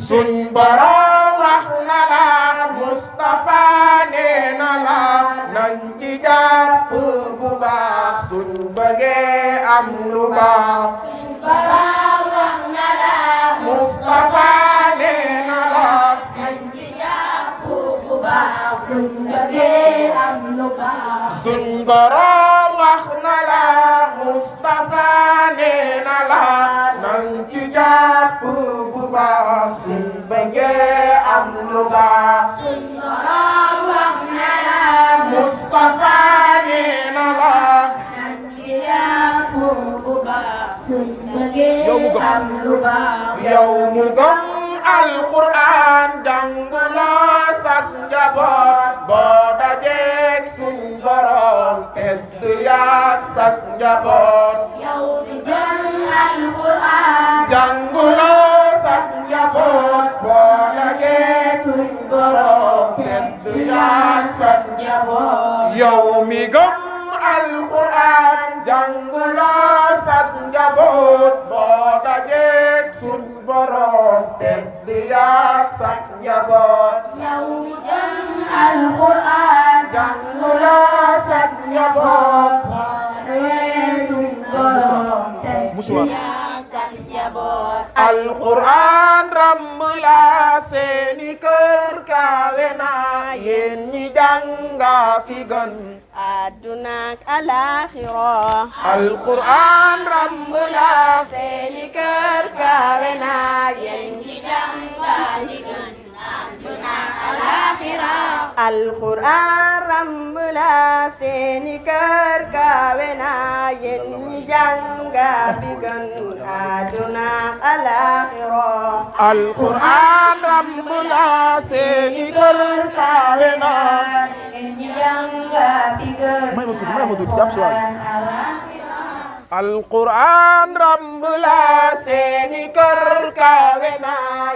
suñ borom wax na la Mustafa nee na la nañ ci jàpp bu baax suñ bëggee am lu baax. suñ borom wax na la Mustafa nee na la nañ ci jàpp bu baax suñ bëggee am lu baax. suñ borom wax na la Mustafa nee na la nañ ci jàpp bu baax suñ bëggee am lu baax. suñ borom wax na la Mustafa nee na la nañ ci jàpp bu baax suñ bëggee am lu baax. yow mu gëm Alquran jànguloo sak njaboot boo dajeek suñ borom tedd yaak sak njaboot. yow mi gëm Alquran jànguloo sak njaboot boo dajeek suñ borom tedd yaak sak njaboot. yow mi gëm Alquran jànguloo sak njaboot boo dajeek suñ borom tedd yaak sak njaboot. yow mi gëm Alquran jànguloo sak njaboot boo dajeek suñ borom tedd yaak sak njaboot. Alquran ràmm la seeni kër kawe na yéen ñi jànga fi gën àdduna ak alaaxira. Alquran ràmm la seeni kër kawe na yéen ñi jànga fi gën àdduna ak alaaxira. Alquran ràmm la seeni kër kawe na yéen ñi jànga fi gën àdduna ak alaaxira. Alquran ràmm la seeni kër kawe na yéen ñi jànga fi gën Alquran ràmm la seeni kër kawe na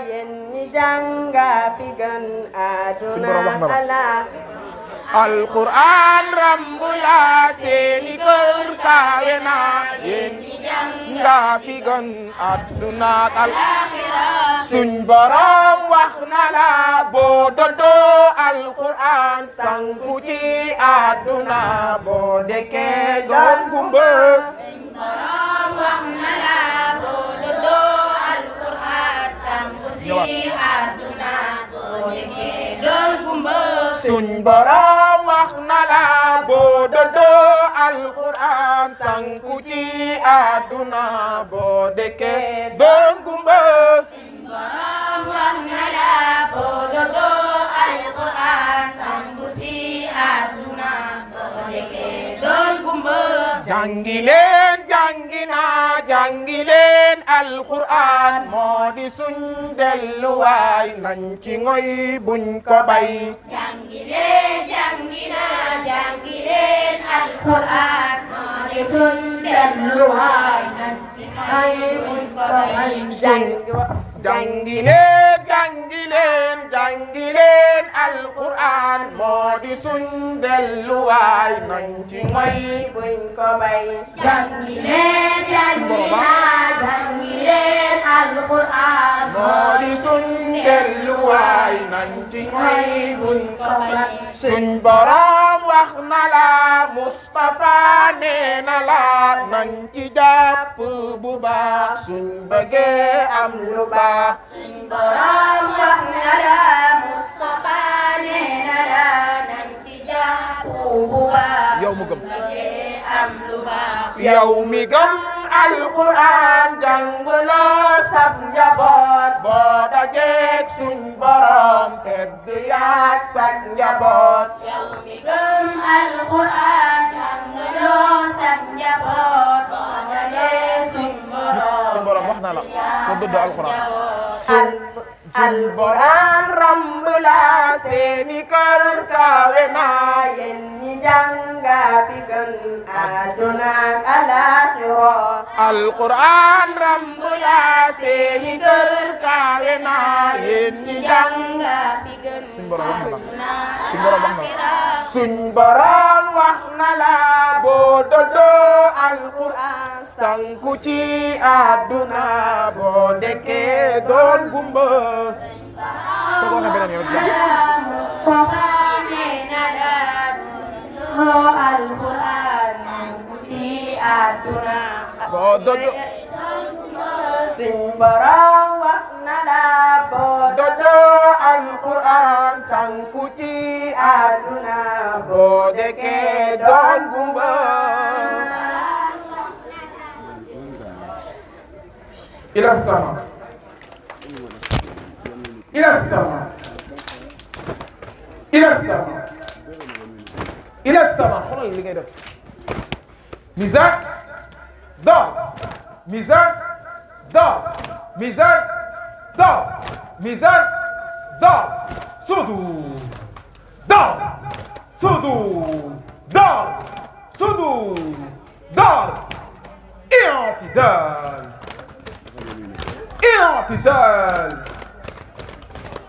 yéen ñi jànga fi gën àdduna ak alaaxira. Alquran ràmm la seeni kër kawe na yéen ñi jànga fi gën àdduna ak alaaxira. suñ borom wax na la boo doddoo Alquran sanku ci àdduna boo dekkee doon gumba. suñ borom wax na la boo doddoo Alquran sanku ci àdduna boo dekkee doon gumba. suñ borom wax na la boo doddoo Alquran sanku ci àdduna boo dekkee doon gumba. borom wax na la boo doddoo Alquran sanku ci àdduna boo dekkee doon gumba. jàngi leen jàngi naa jàngi leen Alquran moo di suñ delluwaay nañ ci ngoy buñ ko bay. jàngi leen jàngi naa jàngi leen Alquran moo di suñ delluwaay nañ ci ngoy buñ ko bay. jàngi leen jàngi leen jàngi leen Alquran moo di suñ delluwaay nañ ci ngoy buñ ko bay. jàngi leen jàngi naa jàngi leen Alquran moo di suñ delluwaay nañ ci ngoy buñ ko bay. suñ borom wax na la Mustafa nee na la nañ ci jàpp bu baax suñ bëggee am lu baax. suñ borom wax na la Mustafa nee na la nañ ci jàpp bu baax. yow mu gëm am lu baax. yow mi gëm Alquran jànguloo sab njaboot boo dajeek suñ borom tedd yaak sak njaboot. yow mi gëm Alquran jànguloo sab njaboot boo dajeek suñ borom. suñ borom wax na la soo dëdd Alquran alquran ramb la seeni kër kawe na yéen ñi jàng fi gën àdduna ak alaaxira alquran ramb la seeni kër kawe na yéen ñi jàng fi gën suñ borom wax na la boo dodoo alquran sanku ci àdduna boo dekkee doon gumba boo dodoo suñ borom wax na la boo dodoo alquran sanku ci àdduna boo dekkee doon gumba ila sama ila sama ila sama ila sama xoolal li ngay def mizan do mizan do mizan do mizan do sudu do sudu do sudu do i'tidal اعتدال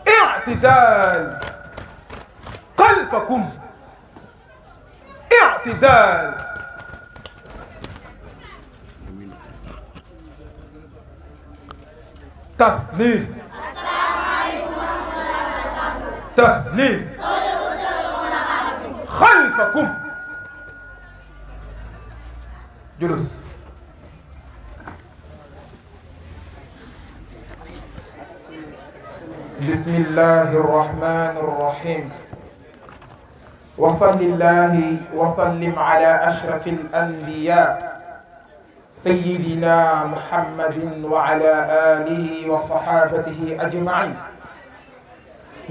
اعتدال خلفكم اعتدال تسليم تهليل خلفكم جلوس بسم الله الرحمن الرحيم وصل الله وسلم على أشرف الأنبياء سيدنا محمد وعلى آله وصحابته أجمعين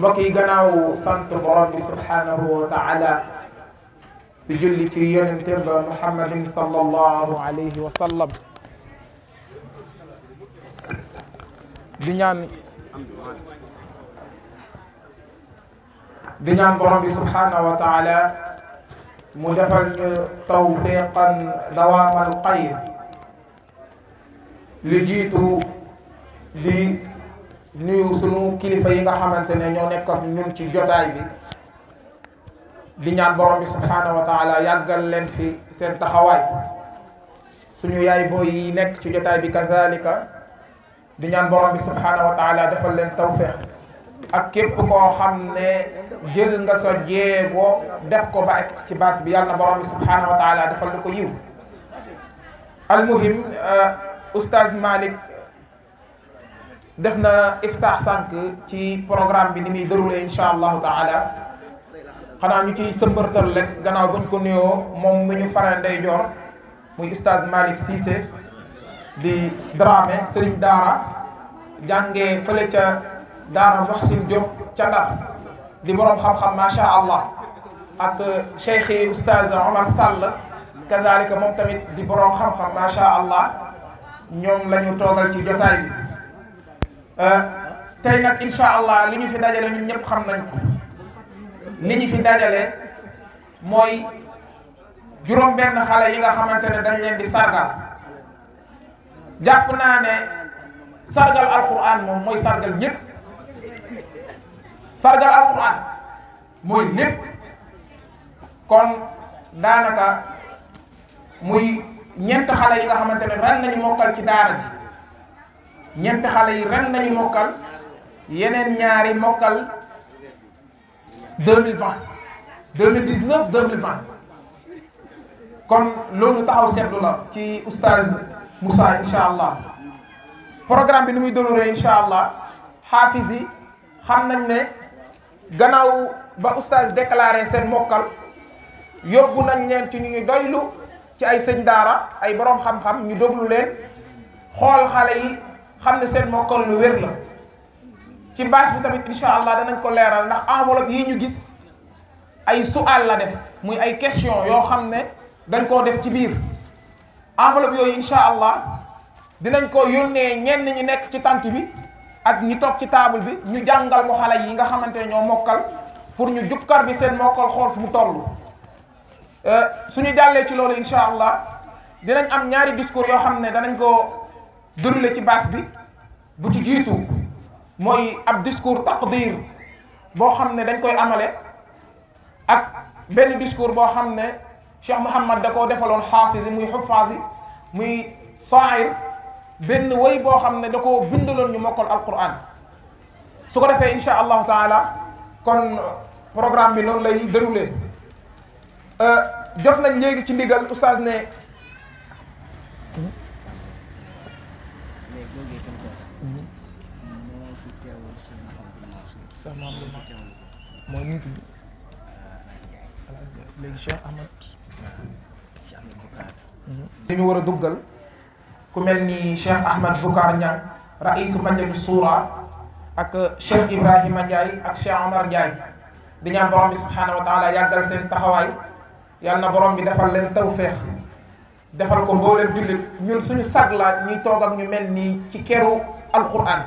mbokk yi gannaaw sant borom bi subhanahu wa taala di julli ci yonente ba Muhammadin sallallahu alayhi wa sallam di ñaan borom bi subhanahu wa taala mu defal ñu tawfiqan dawaamal xayr li jiitu di nuyu sunu kilifa yi nga xamante ne ñoo nekk ak ñun ci jotaay bi di ñaan borom bi subhanahu wa taala yàggal leen fi seen taxawaay suñu yaay booy yi nekk ci jotaay bi kazalika di ñaan borom bi subhanahu wa taala defal leen tawfiq ak képp koo xam ne jël nga sa jéego def ko ba ek ci baas bi yàlla na borom bi subhanahu wa taala defal la ko yiw almuhim oustaz Malick def na iftaax sànq ci programme bi ni muy déroulé insha allahu taala xanaa ñu ciy sëmbërtal rek gannaaw buñ ko nuyoo moom mi ñu fare ndeyjoor muy oustaz Malick Cissé di Dramé Serigne Daara jàngee fële ca Daara Muhsin Diop ca Ndar di borom xam-xam macha allah ak cheikh yi oustaz Omar Sall kazalika moom tamit di borom xam-xam macha allah ñoom la ñu toogal ci jotaay bi tey nag incha allah li ñu fi dajale ñun ñëpp xam nañ ko li ñu fi dajale mooy juróom-benn xale yi nga xamante ne dañ leen di sargal jàpp naa ne sargal alquran moom mooy sargal ñëpp sargal alquran mooy lépp kon daanaka muy ñeent xale yi nga xamante ne ren nañu mokkal ci daara ji ñeent xale yi ren nañu mokkal yeneen ñaari mokkal 2020 2019 2020 kon loolu taxaw seetlu la ci oustaz Moussa incha allah programme bi ni muy déroulé incha allah xaafis yi xam nañ ne gannaaw ba oustaz déclaré seen mokkal yóbbu nañ leen ci ñu ñu doylu ci ay sëñ daara ay borom xam-xam ñu déglu leen xool xale yi xam ne seen mokkal lu wér la ci bâche bi tamit incha allah danañ ko leeral ndax enveloppe yi ñu gis ay sual la def muy ay question yoo xam ne dañ koo def ci biir enveloppe yooyu incha allah dinañ ko yónnee ñenn ñi nekk ci tant bi ak ñi toog ci table bi ñu jàngal ko xale yi nga xamante ne ñoo mokkal pour ñu jukkar bi seen mokkal xool fu mu toll. suñu jàllee ci loolu incha allah dinañ am ñaari discours yoo xam ne danañ ko dérouler ci baas bi. bu ci jiitu mooy ab discours taqdir boo xam ne dañ koy amale ak benn discours boo xam ne Cheikh Mouhamad da koo defaloon xaafis yi muy xufaas yi muy saa'ir benn woy boo xam ne da koo bindaloon ñu mokkal alquran. su ko defee incha allahu taala kon programme bi noonu lay déroulé. jot nañ léegi ci ndigal oustaz ne mooy nu mu tudd léegi Cheikh Ahmad dañu war a duggal ku mel ni Cheikh Ahmad Boucar Niang raisu majlis suura ak Cheikh Ibrahima Ndiaye ak Cheikh Omar Ndiaye di ñaan borom bi subhanahu wa taala yàggal seen taxawaay yal na borom bi defal leen tawféex defal ko mbooleem jullit ñun suñu sag la ñuy toog ak ñu mel nii ci keru alquran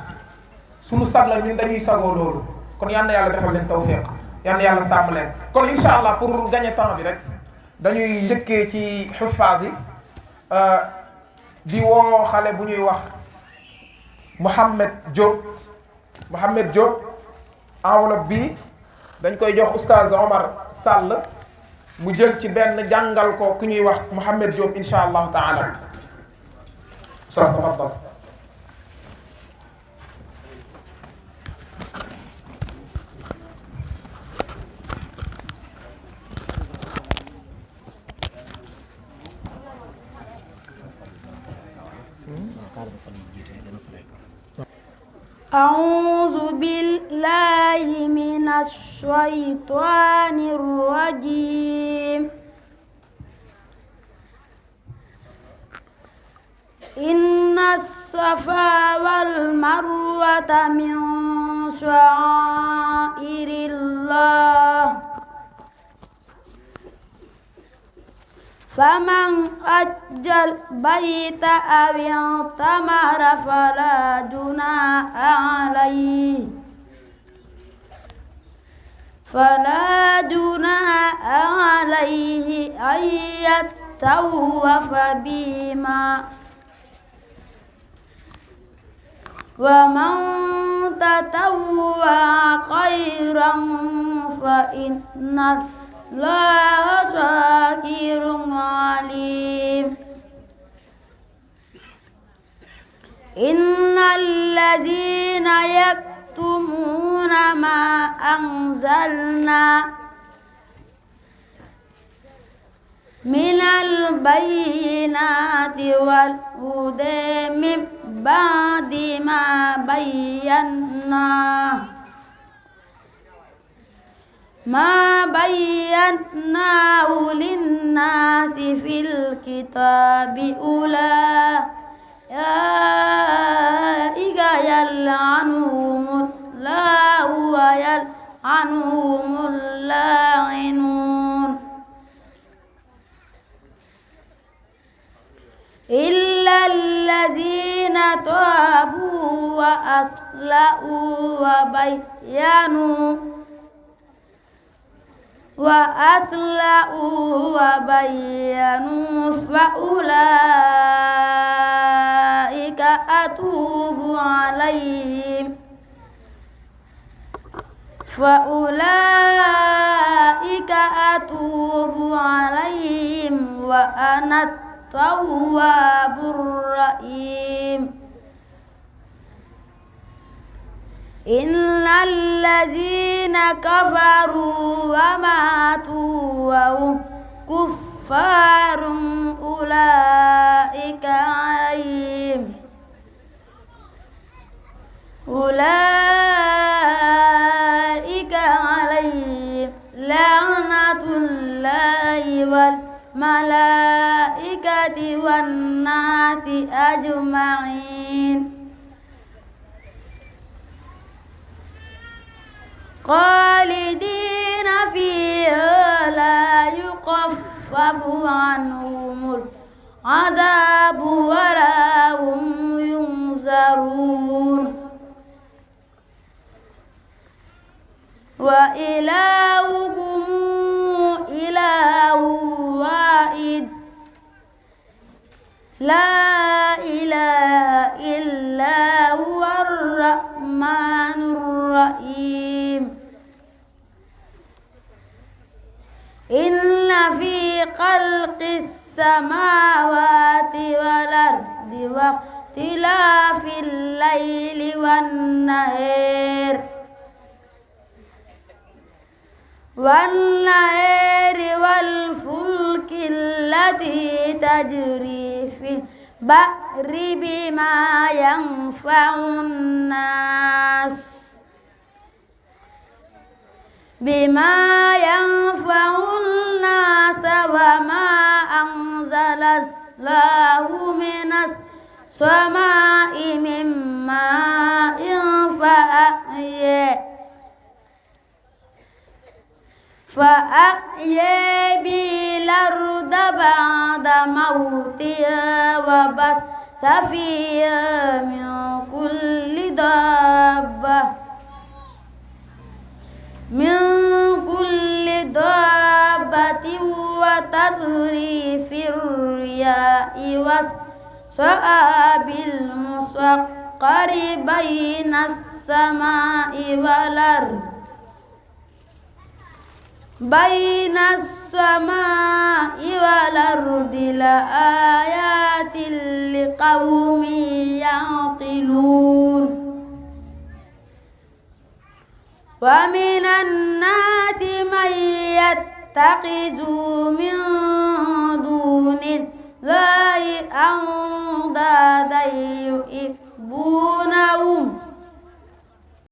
suñu sag la ñun dañuy sagoo loolu kon yal na yàlla defal leen tawféex yal na yàlla sàmm leen kon incha allah pour gagner temps bi rek dañuy njëkkee ci xufaas yi di woo xale bu ñuy wax Mouhamed Diop enveloppe bi dañ koy jox oustaz Omar Sall mu jël ci benn jàngal ko ku ñuy wax Mouhamed Diop incha allahu taala oustaz tafaddal. أعوذ بالله من الشيطان الرجيم إن الصفا والمروة من شعائر الله فمن حج البيت أو اعتمر فلا جناح عليه أن يطوف بهما ومن تطوع خيرا فإن الله شاكر عليم إن الذين يكتمون ما أنزلنا من البينات والهدى من بعد ما بيناه للناس في الكتاب أولئك يلعنهم الله ويلعنهم اللاعنون إلا الذين تابوا وأصلحوا وبينوا فأولئك أتوب عليهم وأنا التواب الرحيم إن الذين كفروا وماتوا وهم كفار أولئك عليهم لعنة الله والملائكة والناس أجمعين خالدين فيها لا يخفف عنهم العذاب ولا هم ينذرون لا إله إلا هو الرحمن الرحيم إن في خلق السماوات والأرض واختلاف الليل والنهار والفلك التي تجري في البحر بما ينفع الناس وما أنزل الله من السماء من ماء فأحيا به الأرض بعد موتها وبث فيها من كل دابة وتصريف الرياح والسحاب المسخر بين السماء والأرض لآيات لقوم يعقلون ومن الناس من يتخذ من